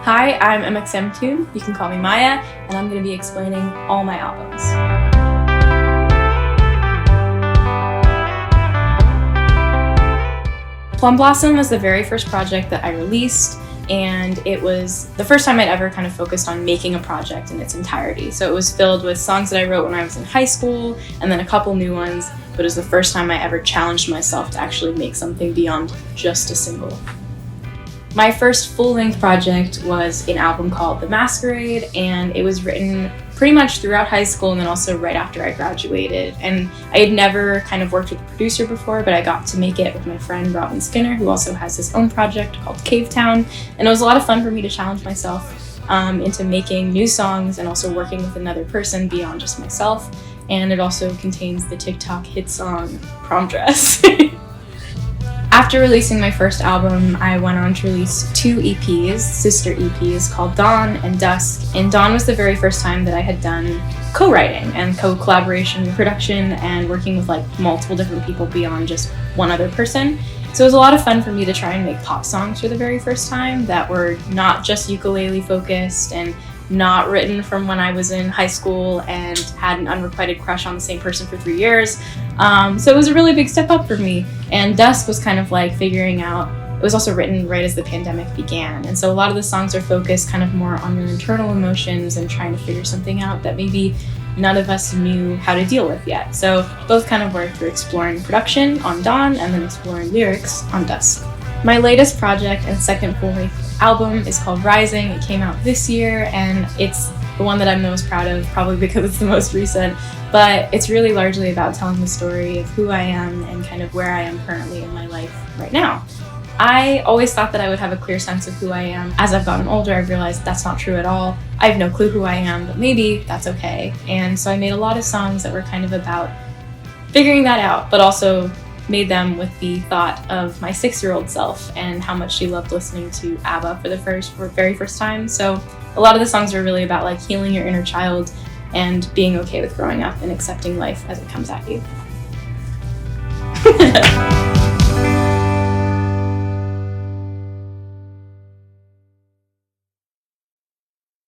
Hi, I'm Mxmtoon, you can call me Maya, and I'm going to be explaining all my albums. Plum Blossom was the very first project that I released, and it was the first time I'd ever kind of focused on making a project in its entirety. So it was filled with songs that I wrote when I was in high school, and then a couple new ones, but it was the first time I ever challenged myself to actually make something beyond just a single. My first full-length project was an album called The Masquerade, and it was written pretty much throughout high school and then also right after I graduated. And I had never kind of worked with a producer before, but I got to make it with my friend Robin Skinner, who also has his own project called Cavetown. And it was a lot of fun for me to challenge myself into making new songs and also working with another person beyond just myself. And it also contains the TikTok hit song Prom Dress. After releasing my first album, I went on to release 2 EPs, sister EPs, called Dawn and Dusk. And Dawn was the very first time that I had done co-writing and co-collaboration production and working with like multiple different people beyond just one other person. So it was a lot of fun for me to try and make pop songs for the very first time that were not just ukulele focused and not written from when I was in high school and had an unrequited crush on the same person for 3 years. So it was a really big step up for me. And Dusk was kind of like figuring out, it was also written right as the pandemic began. And so a lot of the songs are focused kind of more on your internal emotions and trying to figure something out that maybe none of us knew how to deal with yet. So both kind of worked through exploring production on Dawn and then exploring lyrics on Dusk. My latest project and second full-length album is called Rising. It came out this year and it's the one that I'm the most proud of, probably because it's the most recent, but it's really largely about telling the story of who I am and kind of where I am currently in my life right now. I always thought that I would have a clear sense of who I am. As I've gotten older, I've realized that's not true at all. I have no clue who I am, but maybe that's okay. And so I made a lot of songs that were kind of about figuring that out, but also made them with the thought of my 6-year-old self and how much she loved listening to ABBA for the very first time. So a lot of the songs are really about like healing your inner child and being okay with growing up and accepting life as it comes at you.